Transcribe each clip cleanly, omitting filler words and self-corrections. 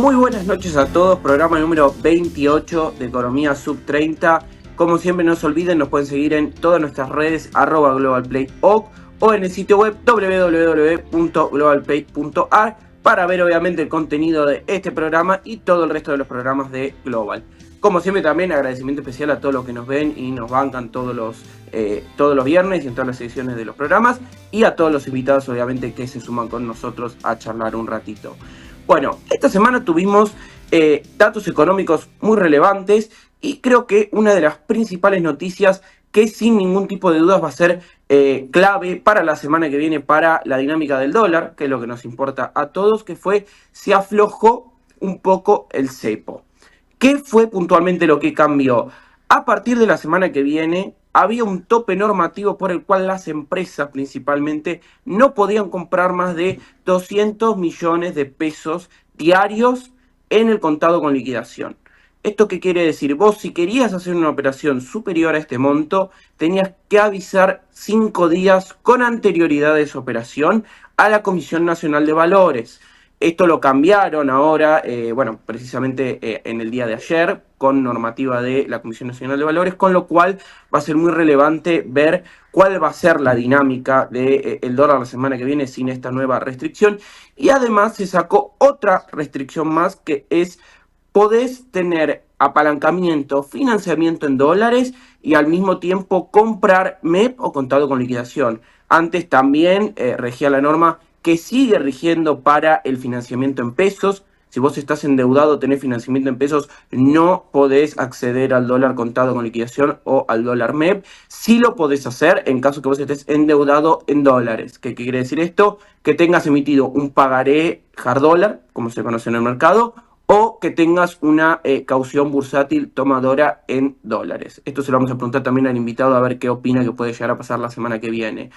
Muy buenas noches a todos, programa número 28 de Economía Sub 30. Como siempre, no se olviden, nos pueden seguir en todas nuestras redes @globalplayoc o en el sitio web www.globalplay.ar para ver obviamente el contenido de este programa y todo el resto de los programas de Global. Como siempre, también agradecimiento especial a todos los que nos ven y nos bancan todos los viernes y en todas las ediciones de los programas, y a todos los invitados obviamente que se suman con nosotros a charlar un ratito. Bueno, esta semana tuvimos datos económicos muy relevantes y creo que una de las principales noticias que sin ningún tipo de dudas va a ser clave para la semana que viene para la dinámica del dólar, que es lo que nos importa a todos, que fue se aflojó un poco el cepo. ¿Qué fue puntualmente lo que cambió? A partir de la semana que viene había un tope normativo por el cual las empresas principalmente no podían comprar más de 200 millones de pesos diarios en el contado con liquidación. ¿Esto qué quiere decir? Vos, si querías hacer una operación superior a este monto, tenías que avisar 5 días con anterioridad de esa operación a la Comisión Nacional de Valores. Esto lo cambiaron ahora, precisamente en el día de ayer, con normativa de la Comisión Nacional de Valores, con lo cual va a ser muy relevante ver cuál va a ser la dinámica del dólar la semana que viene sin esta nueva restricción. Y además se sacó otra restricción más, que es podés tener apalancamiento, financiamiento en dólares y al mismo tiempo comprar MEP o contado con liquidación. Antes también regía la norma que sigue rigiendo para el financiamiento en pesos. Si vos estás endeudado, tenés financiamiento en pesos, no podés acceder al dólar contado con liquidación o al dólar MEP. Sí lo podés hacer en caso que vos estés endeudado en dólares. ¿Qué quiere decir esto? Que tengas emitido un pagaré hard dólar, como se conoce en el mercado, o que tengas una caución bursátil tomadora en dólares. Esto se lo vamos a preguntar también al invitado a ver qué opina que puede llegar a pasar la semana que viene.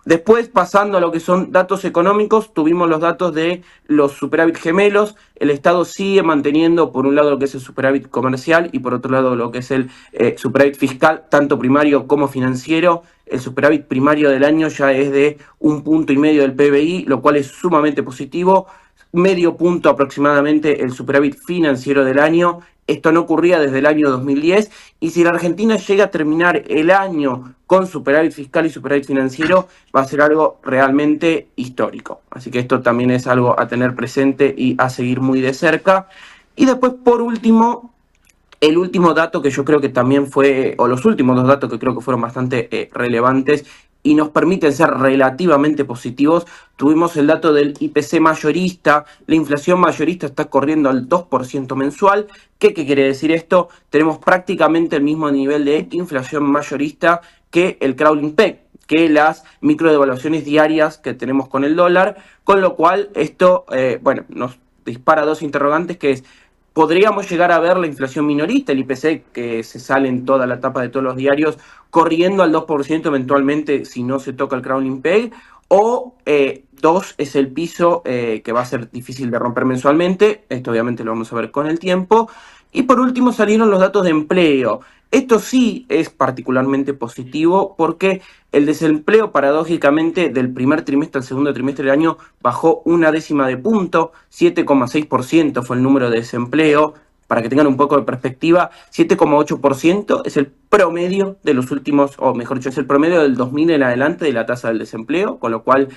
Después, pasando a lo que son datos económicos, tuvimos los datos de los superávit gemelos. El Estado sigue manteniendo, por un lado, lo que es el superávit comercial y por otro lado, lo que es el superávit fiscal, tanto primario como financiero. El superávit primario del año ya es de 1,5 puntos del PBI, lo cual es sumamente positivo. Medio punto aproximadamente el superávit financiero del año. Esto no ocurría desde el año 2010, y si la Argentina llega a terminar el año con superávit fiscal y superávit financiero, va a ser algo realmente histórico. Así que esto también es algo a tener presente y a seguir muy de cerca. Y después, por último, el último dato que yo creo que también fue, o los últimos dos datos que creo que fueron bastante relevantes y nos permiten ser relativamente positivos, tuvimos el dato del IPC mayorista. La inflación mayorista está corriendo al 2% mensual. ¿Qué quiere decir esto? Tenemos prácticamente el mismo nivel de inflación mayorista que el crawling peg, que las microdevaluaciones diarias que tenemos con el dólar, con lo cual esto nos dispara dos interrogantes, que es: podríamos llegar a ver la inflación minorista, el IPC, que se sale en toda la tapa de todos los diarios, corriendo al 2% eventualmente si no se toca el crawling peg, o 2 es el piso que va a ser difícil de romper mensualmente. Esto obviamente lo vamos a ver con el tiempo. Y por último salieron los datos de empleo. Esto sí es particularmente positivo porque el desempleo, paradójicamente, del primer trimestre al segundo trimestre del año bajó 0,1 punto, 7,6% fue el número de desempleo. Para que tengan un poco de perspectiva, 7,8% es el promedio de los últimos, o mejor dicho, es el promedio del 2000 en adelante de la tasa del desempleo, con lo cual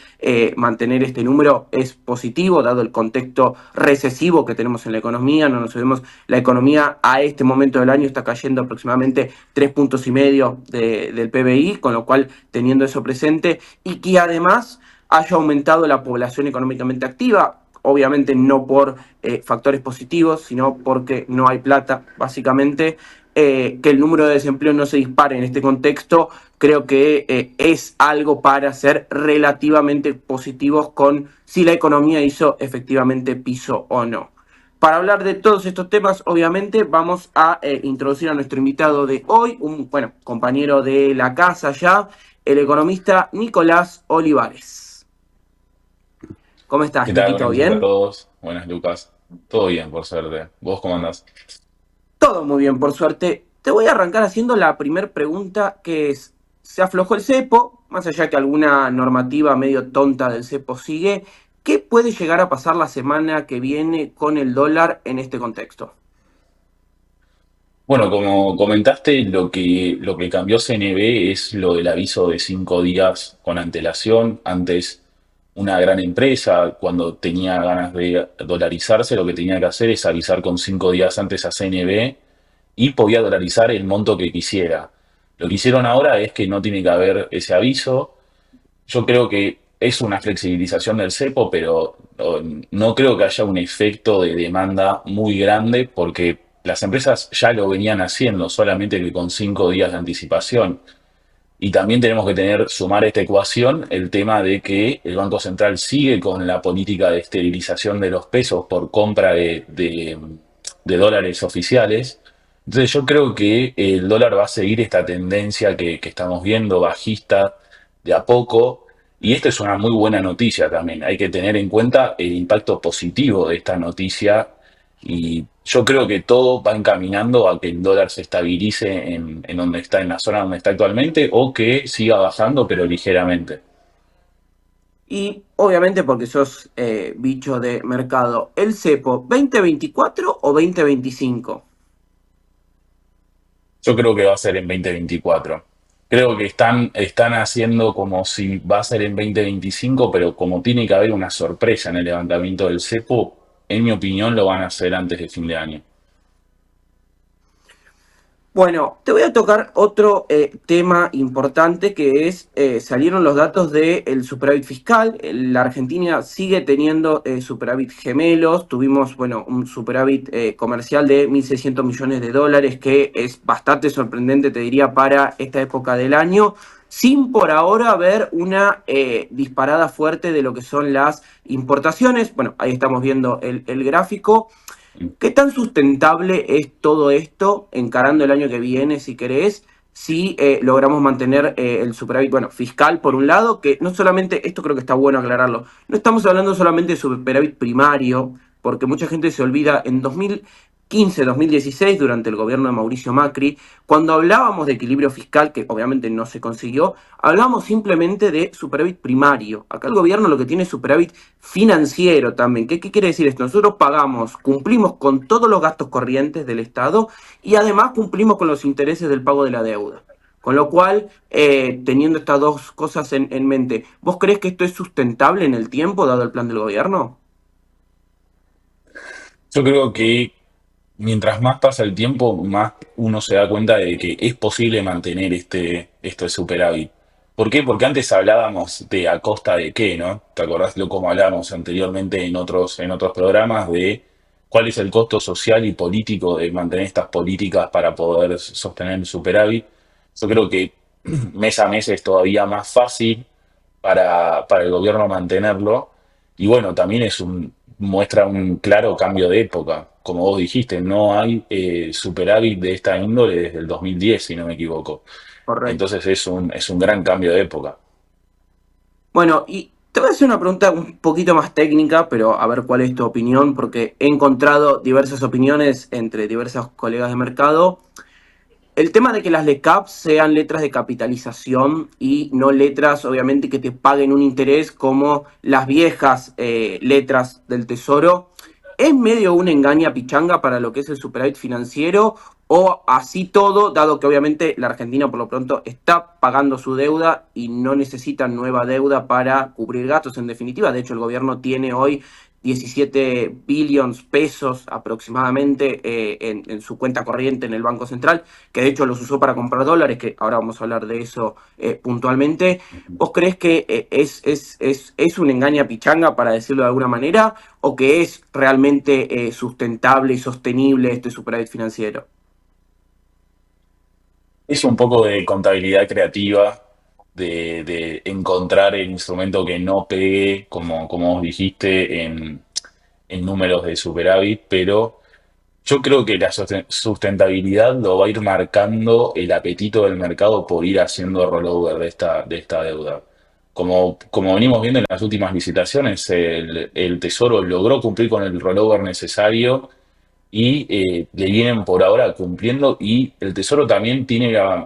mantener este número es positivo, dado el contexto recesivo que tenemos en la economía. No nos olvidemos, la economía a este momento del año está cayendo aproximadamente 3,5 puntos del PBI, con lo cual teniendo eso presente, y que además haya aumentado la población económicamente activa, obviamente no por factores positivos, sino porque no hay plata, básicamente. Que el número de desempleo no se dispare en este contexto, creo que es algo para ser relativamente positivos con si la economía hizo efectivamente piso o no. Para hablar de todos estos temas, obviamente, vamos a introducir a nuestro invitado de hoy, un compañero de la casa ya, el economista Nicolás Olivares. ¿Cómo estás, ¿Qué tal? Niquito? Buenas noches a ¿Bien? todos. Buenas, Lucas. Todo bien, por suerte. ¿Vos cómo andás? Todo muy bien, por suerte. Te voy a arrancar haciendo la primera pregunta, que es: ¿se aflojó el cepo? Más allá que alguna normativa medio tonta del cepo sigue, ¿Qué puede llegar a pasar la semana que viene con el dólar en este contexto? Bueno, como comentaste, lo que cambió CNB es lo del aviso de 5 días con antelación. Antes, una gran empresa, cuando tenía ganas de dolarizarse, lo que tenía que hacer es avisar con 5 días antes a CNB y podía dolarizar el monto que quisiera. Lo que hicieron ahora es que no tiene que haber ese aviso. Yo creo que es una flexibilización del cepo, pero no creo que haya un efecto de demanda muy grande porque las empresas ya lo venían haciendo, solamente que con 5 días de anticipación. Y también tenemos que sumar a esta ecuación el tema de que el Banco Central sigue con la política de esterilización de los pesos por compra de dólares oficiales. Entonces yo creo que el dólar va a seguir esta tendencia que estamos viendo bajista de a poco. Y esta es una muy buena noticia también. Hay que tener en cuenta el impacto positivo de esta noticia y yo creo que todo va encaminando a que el dólar se estabilice en donde está, en la zona donde está actualmente, o que siga bajando, pero ligeramente. Y obviamente porque sos bicho de mercado, ¿el cepo 2024 o 2025? Yo creo que va a ser en 2024. Creo que están haciendo como si va a ser en 2025, pero como tiene que haber una sorpresa en el levantamiento del cepo, en mi opinión lo van a hacer antes de fin de año. Bueno, te voy a tocar otro tema importante que es, salieron los datos del superávit fiscal. La Argentina sigue teniendo superávit gemelos. Tuvimos, bueno, un superávit comercial de 1.600 millones de dólares, que es bastante sorprendente, te diría, para esta época del año, sin por ahora ver una disparada fuerte de lo que son las importaciones. Bueno, ahí estamos viendo el gráfico. ¿Qué tan sustentable es todo esto encarando el año que viene, si querés, si logramos mantener el superávit, bueno, fiscal por un lado, que no solamente, esto creo que está bueno aclararlo, no estamos hablando solamente de superávit primario, porque mucha gente se olvida, en 2015-2016, durante el gobierno de Mauricio Macri, cuando hablábamos de equilibrio fiscal, que obviamente no se consiguió, hablábamos simplemente de superávit primario. Acá el gobierno lo que tiene es superávit financiero también. ¿Qué quiere decir esto? Nosotros pagamos, cumplimos con todos los gastos corrientes del Estado y además cumplimos con los intereses del pago de la deuda. Con lo cual, teniendo estas dos cosas en mente, ¿vos creés que esto es sustentable en el tiempo, dado el plan del gobierno? Yo creo que mientras más pasa el tiempo, más uno se da cuenta de que es posible mantener esto de superávit. ¿Por qué? Porque antes hablábamos de a costa de qué, ¿no? ¿Te acordás lo como hablábamos anteriormente en otros programas de cuál es el costo social y político de mantener estas políticas para poder sostener el superávit? Yo creo que mes a mes es todavía más fácil para el gobierno mantenerlo. Y bueno, también muestra un claro cambio de época. Como vos dijiste, no hay superávit de esta índole desde el 2010, si no me equivoco. Correcto. Entonces es un gran cambio de época. Bueno, y te voy a hacer una pregunta un poquito más técnica, pero a ver cuál es tu opinión, porque he encontrado diversas opiniones entre diversos colegas de mercado. El tema de que las LECAP sean letras de capitalización y no letras, obviamente, que te paguen un interés como las viejas letras del Tesoro, ¿es medio una engaña pichanga para lo que es el superávit financiero? O así todo, dado que obviamente la Argentina por lo pronto está pagando su deuda y no necesita nueva deuda para cubrir gastos en definitiva. De hecho, el gobierno tiene hoy 17 billones pesos aproximadamente en su cuenta corriente en el Banco Central, que de hecho los usó para comprar dólares, que ahora vamos a hablar de eso puntualmente. ¿Vos creés que es un engaña pichanga, para decirlo de alguna manera, o que es realmente sustentable y sostenible este superávit financiero? Es un poco de contabilidad creativa, de encontrar el instrumento que no pegue, como vos dijiste, en números de superávit, pero yo creo que la sustentabilidad lo va a ir marcando el apetito del mercado por ir haciendo rollover de esta deuda. Como venimos viendo en las últimas licitaciones, el Tesoro logró cumplir con el rollover necesario y le vienen por ahora cumpliendo, y el Tesoro también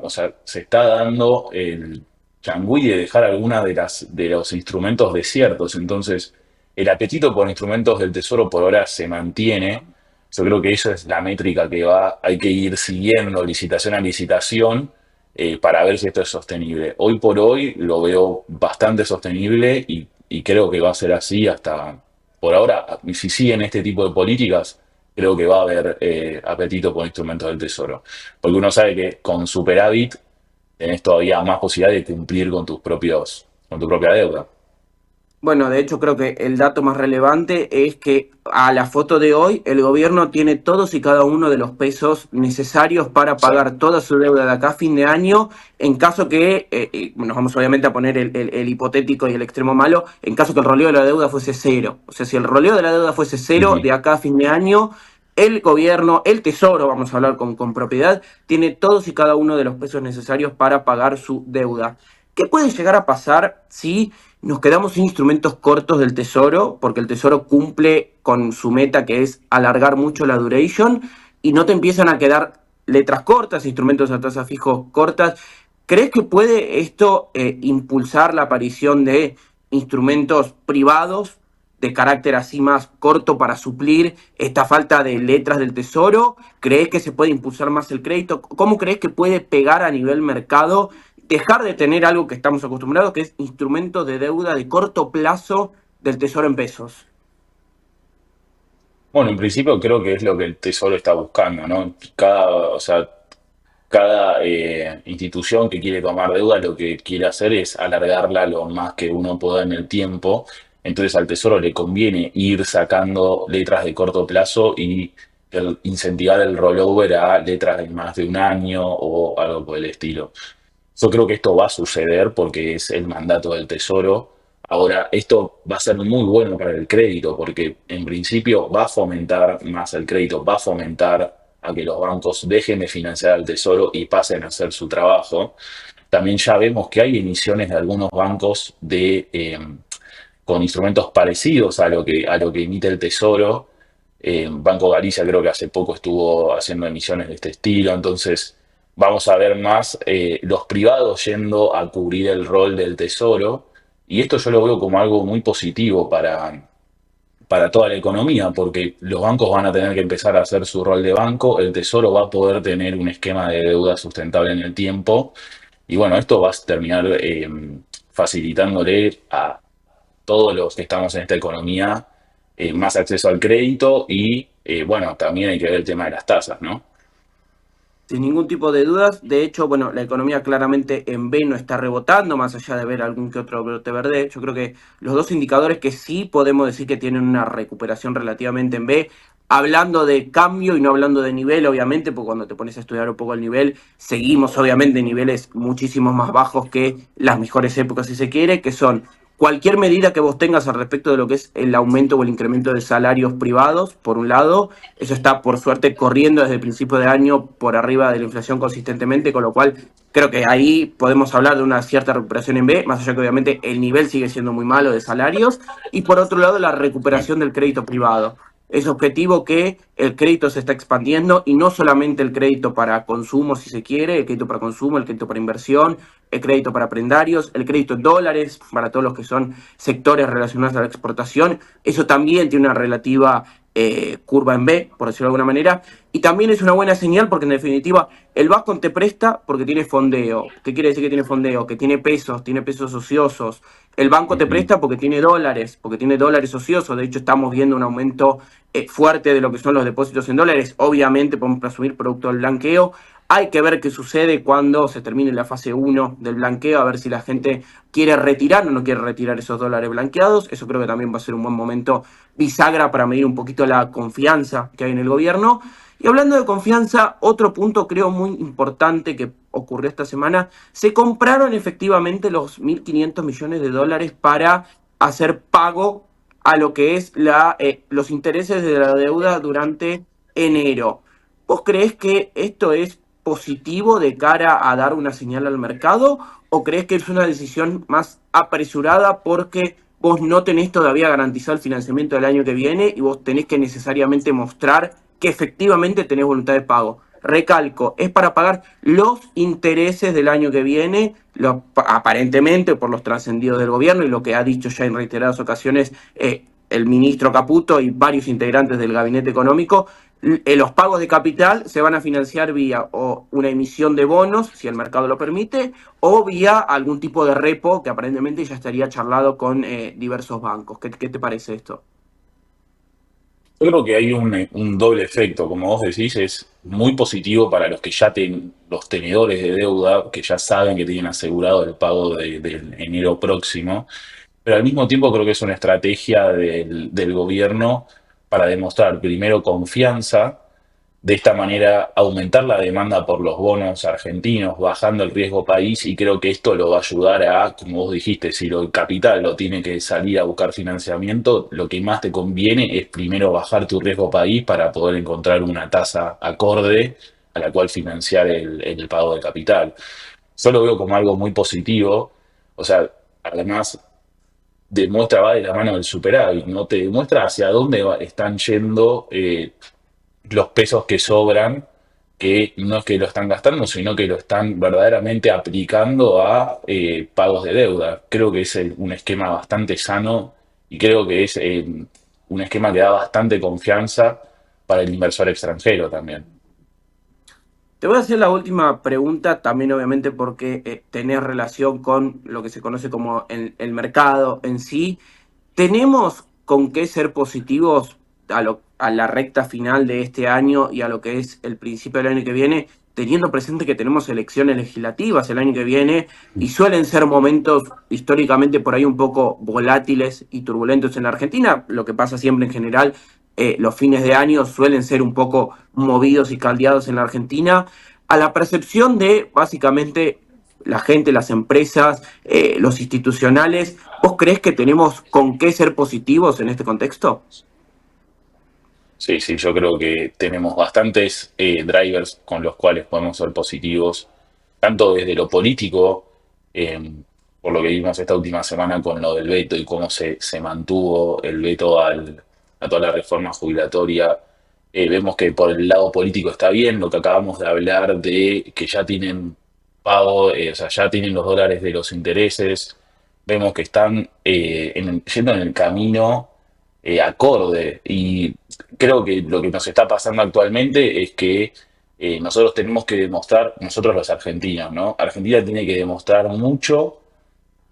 o sea, se está dando el changüí de dejar algunas de los instrumentos desiertos. Entonces, el apetito por instrumentos del Tesoro por ahora se mantiene. Yo creo que eso es la métrica que hay que ir siguiendo licitación a licitación para ver si esto es sostenible. Hoy por hoy lo veo bastante sostenible y creo que va a ser así hasta por ahora. Si siguen este tipo de políticas, creo que va a haber apetito por instrumentos del Tesoro. Porque uno sabe que con superávit tenés todavía más posibilidad de cumplir con con tu propia deuda. Bueno, de hecho creo que el dato más relevante es que a la foto de hoy el gobierno tiene todos y cada uno de los pesos necesarios para Sí. pagar toda su deuda de acá a fin de año, en caso que, nos vamos obviamente a poner el hipotético y el extremo malo, en caso que el roleo de la deuda fuese cero. O sea, si el roleo de la deuda fuese cero Ujú. de acá a fin de año, el gobierno, el tesoro, vamos a hablar con propiedad, tiene todos y cada uno de los pesos necesarios para pagar su deuda. ¿Qué puede llegar a pasar si nos quedamos sin instrumentos cortos del tesoro? Porque el tesoro cumple con su meta, que es alargar mucho la duration, y no te empiezan a quedar letras cortas, instrumentos a tasa fijos cortas. ¿Crees que puede esto impulsar la aparición de instrumentos privados de carácter así más corto para suplir esta falta de letras del tesoro? ¿Crees que se puede impulsar más el crédito? ¿Cómo crees que puede pegar a nivel mercado, dejar de tener algo que estamos acostumbrados, que es instrumentos de deuda de corto plazo del tesoro en pesos? Bueno, en principio creo que es lo que el Tesoro está buscando, ¿no? O sea, cada institución que quiere tomar deuda lo que quiere hacer es alargarla lo más que uno pueda en el tiempo. Entonces al Tesoro le conviene ir sacando letras de corto plazo y incentivar el rollover a letras de más de un año o algo por el estilo. Yo creo que esto va a suceder porque es el mandato del Tesoro. Ahora, esto va a ser muy bueno para el crédito porque en principio va a fomentar más el crédito, va a fomentar a que los bancos dejen de financiar al Tesoro y pasen a hacer su trabajo. También ya vemos que hay emisiones de algunos bancos con instrumentos parecidos a lo que emite el Tesoro. Banco Galicia creo que hace poco estuvo haciendo emisiones de este estilo, entonces vamos a ver más los privados yendo a cubrir el rol del Tesoro, y esto yo lo veo como algo muy positivo para toda la economía, porque los bancos van a tener que empezar a hacer su rol de banco, el Tesoro va a poder tener un esquema de deuda sustentable en el tiempo, y bueno, esto va a terminar facilitándole a todos los que estamos en esta economía más acceso al crédito y, bueno, también hay que ver el tema de las tasas, ¿no? Sin ningún tipo de dudas. De hecho, bueno, la economía claramente en B no está rebotando, más allá de ver algún que otro brote verde. Yo creo que los dos indicadores que sí podemos decir que tienen una recuperación relativamente en B, hablando de cambio y no hablando de nivel, obviamente, porque cuando te pones a estudiar un poco el nivel, seguimos obviamente en niveles muchísimos más bajos que las mejores épocas, si se quiere, que son cualquier medida que vos tengas al respecto de lo que es el aumento o el incremento de salarios privados, por un lado. Eso está, por suerte, corriendo desde el principio de año por arriba de la inflación consistentemente, con lo cual creo que ahí podemos hablar de una cierta recuperación en B, más allá que obviamente el nivel sigue siendo muy malo de salarios. Y por otro lado, la recuperación del crédito privado. Es objetivo que el crédito se está expandiendo y no solamente el crédito para consumo, si se quiere, el crédito para consumo, el crédito para inversión, el crédito para prendarios, el crédito en dólares para todos los que son sectores relacionados a la exportación. Eso también tiene una relativa curva en B, por decirlo de alguna manera, y también es una buena señal porque en definitiva el banco te presta porque tiene fondeo. ¿Qué quiere decir que tiene fondeo? Que tiene pesos ociosos. El banco te Ujú. presta porque tiene dólares ociosos. De hecho, estamos viendo un aumento fuerte de lo que son los depósitos en dólares. Obviamente podemos presumir producto del blanqueo. Hay que ver qué sucede cuando se termine la fase uno del blanqueo, a ver si la gente quiere retirar o no quiere retirar esos dólares blanqueados. Eso creo que también va a ser un buen momento bisagra para medir un poquito la confianza que hay en el gobierno. Y hablando de confianza, otro punto creo muy importante que ocurrió esta semana, se compraron efectivamente los 1.500 millones de dólares para hacer pago a lo que es los intereses de la deuda durante enero. ¿Vos creés que esto es positivo de cara a dar una señal al mercado o creés que es una decisión más apresurada porque vos no tenés todavía garantizado el financiamiento del año que viene y vos tenés que necesariamente mostrar que efectivamente tenés voluntad de pago? Recalco, es para pagar los intereses del año que viene, aparentemente por los trascendidos del gobierno y lo que ha dicho ya en reiteradas ocasiones el ministro Caputo y varios integrantes del gabinete económico, los pagos de capital se van a financiar vía o una emisión de bonos, si el mercado lo permite, o vía algún tipo de repo que aparentemente ya estaría charlado con diversos bancos. ¿Qué te parece esto? Yo creo que hay un doble efecto, como vos decís, es muy positivo para los que ya tienen, los tenedores de deuda, que ya saben que tienen asegurado el pago del enero próximo, pero al mismo tiempo creo que es una estrategia del gobierno para demostrar primero confianza, de esta manera aumentar la demanda por los bonos argentinos, bajando el riesgo país, y creo que esto lo va a ayudar a, como vos dijiste, si el capital lo tiene que salir a buscar financiamiento, lo que más te conviene es primero bajar tu riesgo país para poder encontrar una tasa acorde a la cual financiar el pago de capital. Yo lo veo como algo muy positivo, o sea, además demuestra, va de la mano del superávit, ¿no? Te demuestra hacia dónde están yendo los pesos que sobran, que no es que lo están gastando, sino que lo están verdaderamente aplicando a pagos de deuda. Creo que es un esquema bastante sano y creo que es un esquema que da bastante confianza para el inversor extranjero también. Te voy a hacer la última pregunta, también obviamente porque tenés relación con lo que se conoce como el mercado en sí. ¿Tenemos con qué ser positivos a la recta final de este año y a lo que es el principio del año que viene, teniendo presente que tenemos elecciones legislativas el año que viene y suelen ser momentos históricamente por ahí un poco volátiles y turbulentos en la Argentina? Lo que pasa siempre en general, los fines de año suelen ser un poco movidos y caldeados en la Argentina, a la percepción de básicamente la gente, las empresas, los institucionales. ¿Vos creés que tenemos con qué ser positivos en este contexto? Sí, sí, yo creo que tenemos bastantes drivers con los cuales podemos ser positivos, tanto desde lo político, eh, por lo que vimos esta última semana con lo del veto y cómo se mantuvo el veto a toda la reforma jubilatoria. Vemos que por el lado político está bien lo que acabamos de hablar de que ya tienen pago, o sea, ya tienen los dólares de los intereses. Vemos que están yendo en el camino acorde, y creo que lo que nos está pasando actualmente es que nosotros tenemos que demostrar, nosotros los argentinos, ¿no? Argentina tiene que demostrar mucho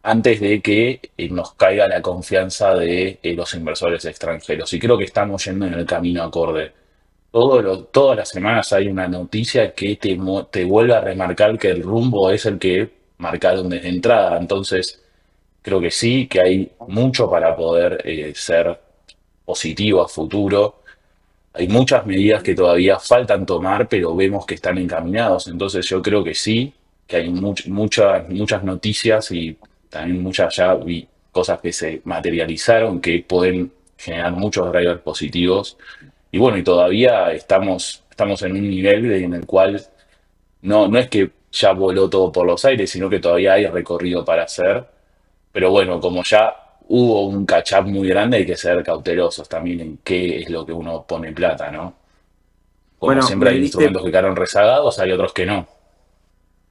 antes de que nos caiga la confianza de los inversores extranjeros. Y creo que estamos yendo en el camino acorde. Todas las semanas hay una noticia que te vuelve a remarcar que el rumbo es el que marcaron desde entrada. Entonces, creo que sí, que hay mucho para poder ser positivo a futuro. Hay muchas medidas que todavía faltan tomar, pero vemos que están encaminados. Entonces yo creo que sí, que hay muchas noticias y también muchas ya cosas que se materializaron que pueden generar muchos drivers positivos. Y bueno, y todavía estamos en un nivel en el cual no es que ya voló todo por los aires, sino que todavía hay recorrido para hacer. Pero bueno, como ya hubo un catch-up muy grande, hay que ser cautelosos también en qué es lo que uno pone en plata, ¿no? Como Bueno, siempre hay instrumentos que quedaron rezagados, hay otros que no.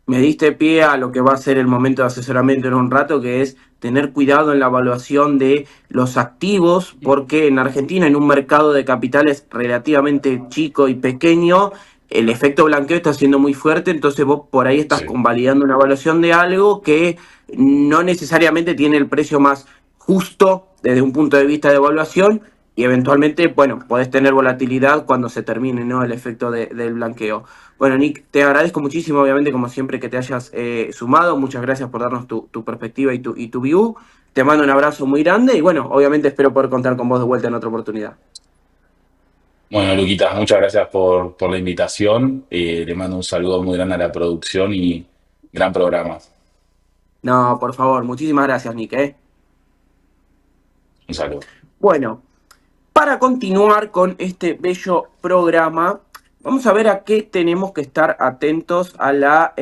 me diste pie a lo que va a ser el momento de asesoramiento en un rato, que es tener cuidado en la evaluación de los activos, porque en Argentina, en un mercado de capitales relativamente chico y pequeño, el efecto blanqueo está siendo muy fuerte, entonces vos por ahí estás Sí. convalidando una evaluación de algo que no necesariamente tiene el precio más justo desde un punto de vista de evaluación y eventualmente, bueno, podés tener volatilidad cuando se termine, ¿no?, el efecto del blanqueo. Bueno, Nick, te agradezco muchísimo, obviamente, como siempre, que te hayas sumado. Muchas gracias por darnos tu perspectiva y tu view. Te mando un abrazo muy grande y, bueno, obviamente espero poder contar con vos de vuelta en otra oportunidad. Bueno, Luquitas, muchas gracias por la invitación. Le mando un saludo muy grande a la producción y gran programa. No, por favor, muchísimas gracias, Nick. Un saludo. Bueno, para continuar con este bello programa, vamos a ver a qué tenemos que estar atentos a la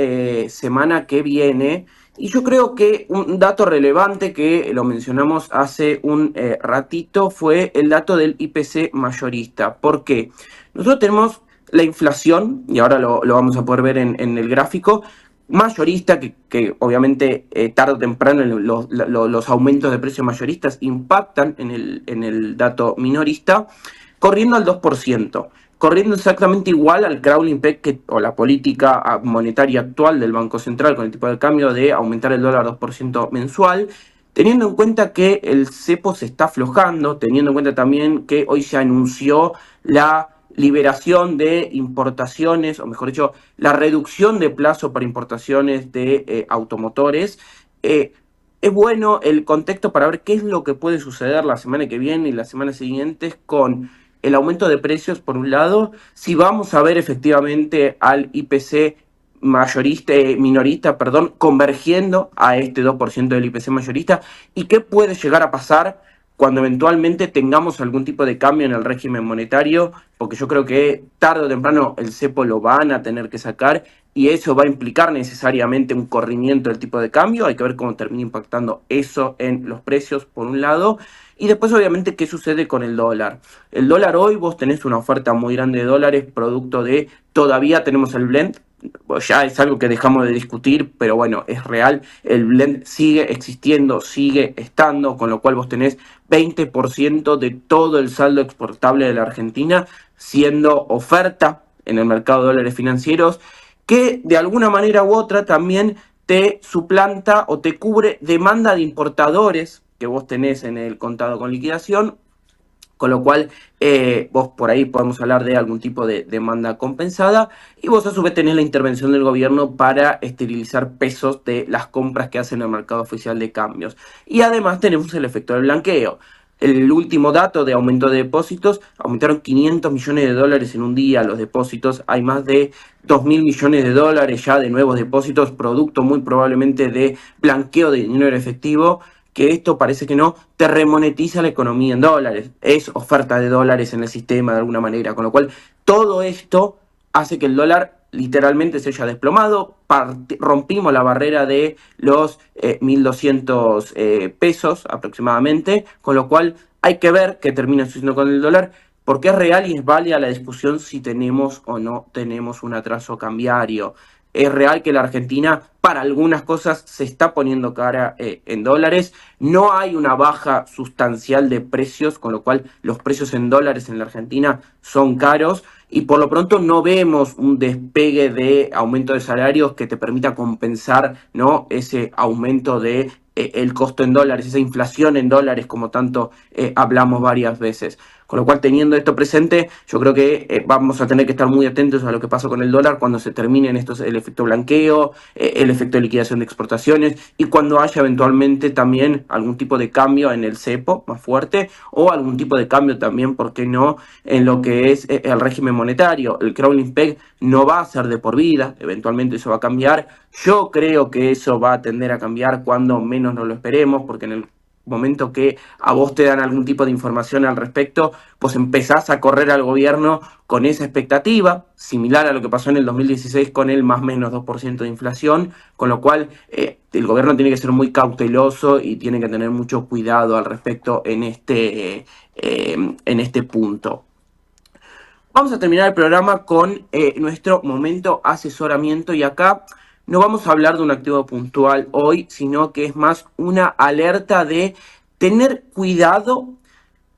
semana que viene. Y yo creo que un dato relevante que lo mencionamos hace un ratito fue el dato del IPC mayorista. ¿Por qué? Nosotros tenemos la inflación, y ahora lo vamos a poder ver en el gráfico, mayorista, que obviamente tarde o temprano los aumentos de precios mayoristas impactan en el dato minorista, corriendo al 2%, corriendo exactamente igual al crawling peg o la política monetaria actual del Banco Central con el tipo de cambio de aumentar el dólar 2% mensual, teniendo en cuenta que el cepo se está aflojando, teniendo en cuenta también que hoy se anunció la liberación de importaciones, o mejor dicho, la reducción de plazo para importaciones de automotores. Eh, es bueno el contexto para ver qué es lo que puede suceder la semana que viene y las semanas siguientes con el aumento de precios, por un lado, si vamos a ver efectivamente al IPC minorista, perdón, convergiendo a este 2% del IPC mayorista, y qué puede llegar a pasar cuando eventualmente tengamos algún tipo de cambio en el régimen monetario, porque yo creo que tarde o temprano el cepo lo van a tener que sacar y eso va a implicar necesariamente un corrimiento del tipo de cambio. Hay que ver cómo termina impactando eso en los precios, por un lado, y después obviamente qué sucede con el dólar. El dólar hoy, vos tenés una oferta muy grande de dólares, producto de todavía tenemos el blend. Ya es algo que dejamos de discutir, pero bueno, es real. El blend sigue existiendo, sigue estando, con lo cual vos tenés 20% de todo el saldo exportable de la Argentina siendo oferta en el mercado de dólares financieros, que de alguna manera u otra también te suplanta o te cubre demanda de importadores que vos tenés en el contado con liquidación, con lo cual vos por ahí podemos hablar de algún tipo de demanda compensada y vos a su vez tenés la intervención del gobierno para esterilizar pesos de las compras que hacen en el mercado oficial de cambios. Y además tenemos el efecto del blanqueo. El último dato de aumento de depósitos, aumentaron 500 millones de dólares en un día los depósitos, hay más de 2.000 millones de dólares ya de nuevos depósitos, producto muy probablemente de blanqueo de dinero efectivo, que esto parece que no te remonetiza la economía en dólares, es oferta de dólares en el sistema de alguna manera, con lo cual todo esto hace que el dólar literalmente se haya desplomado, rompimos la barrera de los 1.200 pesos aproximadamente, con lo cual hay que ver qué termina sucediendo con el dólar, porque es real y es válida la discusión si tenemos o no tenemos un atraso cambiario. Es real que la Argentina para algunas cosas se está poniendo cara en dólares. No hay una baja sustancial de precios, con lo cual los precios en dólares en la Argentina son caros y por lo pronto no vemos un despegue de aumento de salarios que te permita compensar, ¿no?, ese aumento de el costo en dólares, esa inflación en dólares como tanto hablamos varias veces. Con lo cual, teniendo esto presente, yo creo que vamos a tener que estar muy atentos a lo que pasa con el dólar cuando se terminen estos, el efecto blanqueo, el efecto de liquidación de exportaciones y cuando haya eventualmente también algún tipo de cambio en el cepo más fuerte o algún tipo de cambio también, ¿por qué no?, en lo que es el régimen monetario. El crawling peg no va a ser de por vida, eventualmente eso va a cambiar. Yo creo que eso va a tender a cambiar cuando menos nos lo esperemos, porque en el momento que a vos te dan algún tipo de información al respecto, pues empezás a correr al gobierno con esa expectativa, similar a lo que pasó en el 2016 con el más o menos 2% de inflación, con lo cual el gobierno tiene que ser muy cauteloso y tiene que tener mucho cuidado al respecto en este punto. Vamos a terminar el programa con nuestro momento asesoramiento y acá no vamos a hablar de un activo puntual hoy, sino que es más una alerta de tener cuidado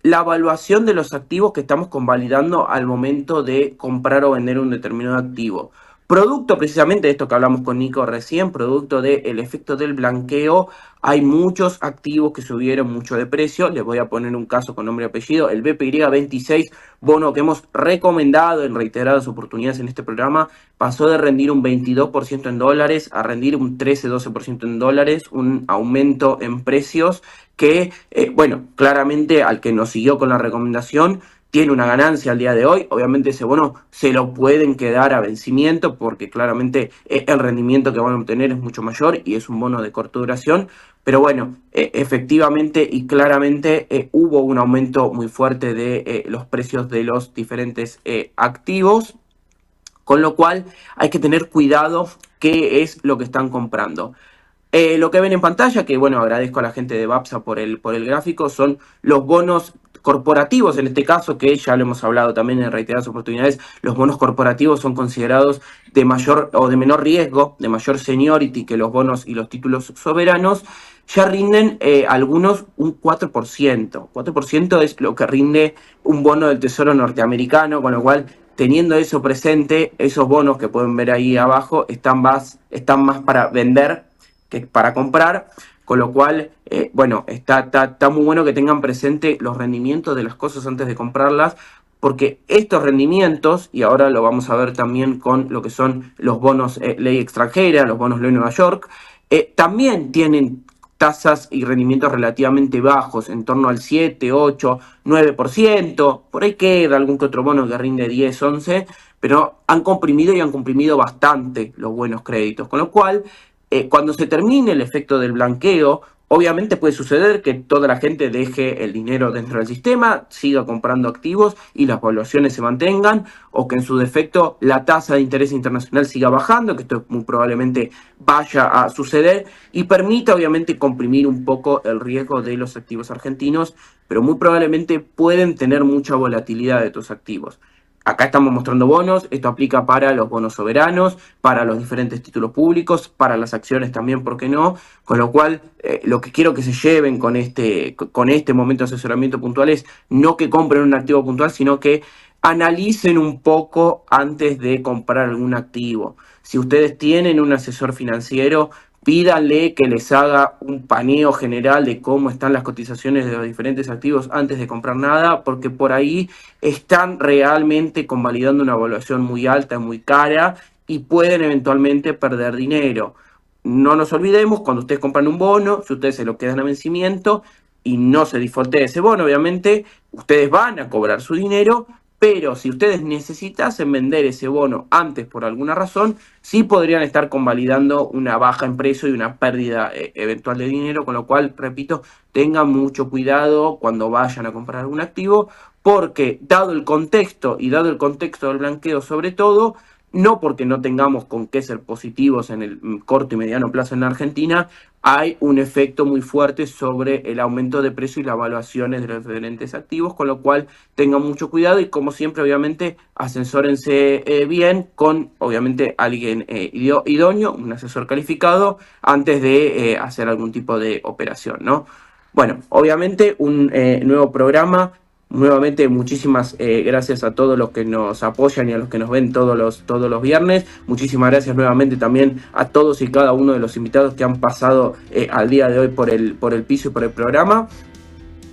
la evaluación de los activos que estamos convalidando al momento de comprar o vender un determinado activo. Producto precisamente de esto que hablamos con Nico recién, producto del efecto del blanqueo, hay muchos activos que subieron mucho de precio. Les voy a poner un caso con nombre y apellido, el BPY26, bono que hemos recomendado en reiteradas oportunidades en este programa, pasó de rendir un 22% en dólares a rendir un 13-12% en dólares, un aumento en precios que, bueno, claramente al que nos siguió con la recomendación tiene una ganancia al día de hoy. Obviamente ese bono se lo pueden quedar a vencimiento porque claramente el rendimiento que van a obtener es mucho mayor y es un bono de corta duración. Pero bueno, efectivamente y claramente hubo un aumento muy fuerte de los precios de los diferentes activos, con lo cual hay que tener cuidado qué es lo que están comprando. Lo que ven en pantalla, que bueno, agradezco a la gente de BAPSA por el gráfico, son los bonos corporativos, en este caso, que ya lo hemos hablado también en reiteradas oportunidades, los bonos corporativos son considerados de mayor o de menor riesgo, de mayor seniority que los bonos y los títulos soberanos, ya rinden algunos un 4%. 4% es lo que rinde un bono del Tesoro norteamericano, con lo cual, teniendo eso presente, esos bonos que pueden ver ahí abajo están más para vender que para comprar, con lo cual, bueno, está muy bueno que tengan presente los rendimientos de las cosas antes de comprarlas, porque estos rendimientos, y ahora lo vamos a ver también con lo que son los bonos ley extranjera, los bonos ley Nueva York, también tienen tasas y rendimientos relativamente bajos, en torno al 7, 8, 9%, por ahí queda algún que otro bono que rinde 10, 11, pero han comprimido bastante los buenos créditos, con lo cual, cuando se termine el efecto del blanqueo, obviamente puede suceder que toda la gente deje el dinero dentro del sistema, siga comprando activos y las valuaciones se mantengan, o que en su defecto la tasa de interés internacional siga bajando, que esto muy probablemente vaya a suceder, y permita obviamente comprimir un poco el riesgo de los activos argentinos, pero muy probablemente pueden tener mucha volatilidad de estos activos. Acá estamos mostrando bonos, esto aplica para los bonos soberanos, para los diferentes títulos públicos, para las acciones también, ¿por qué no? Con lo cual, lo que quiero que se lleven con este momento de asesoramiento puntual es no que compren un activo puntual, sino que analicen un poco antes de comprar algún activo. Si ustedes tienen un asesor financiero, pídanle que les haga un paneo general de cómo están las cotizaciones de los diferentes activos antes de comprar nada, porque por ahí están realmente convalidando una evaluación muy alta, muy cara, y pueden eventualmente perder dinero. No nos olvidemos, cuando ustedes compran un bono, si ustedes se lo quedan a vencimiento y no se disfrute de ese bono, obviamente, ustedes van a cobrar su dinero, pero si ustedes necesitasen vender ese bono antes por alguna razón, sí podrían estar convalidando una baja en precio y una pérdida eventual de dinero, con lo cual, repito, tengan mucho cuidado cuando vayan a comprar algún activo, porque dado el contexto del blanqueo sobre todo, no porque no tengamos con qué ser positivos en el corto y mediano plazo en la Argentina, hay un efecto muy fuerte sobre el aumento de precio y las evaluaciones de los diferentes activos, con lo cual tengan mucho cuidado y, como siempre, obviamente, asesórense bien con, obviamente, alguien idóneo, un asesor calificado, antes de hacer algún tipo de operación, ¿no? Bueno, obviamente un nuevo programa. Nuevamente, muchísimas gracias a todos los que nos apoyan y a los que nos ven todos los viernes. Muchísimas gracias nuevamente también a todos y cada uno de los invitados que han pasado al día de hoy por el piso y por el programa.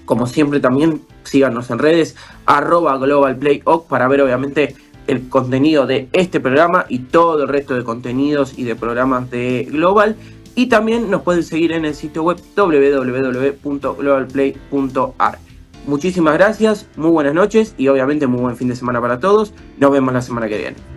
Como siempre, también síganos en redes, @GlobalPlayOc, para ver obviamente el contenido de este programa y todo el resto de contenidos y de programas de Global. Y también nos pueden seguir en el sitio web www.globalplay.ar. Muchísimas gracias, muy buenas noches y obviamente muy buen fin de semana para todos. Nos vemos la semana que viene.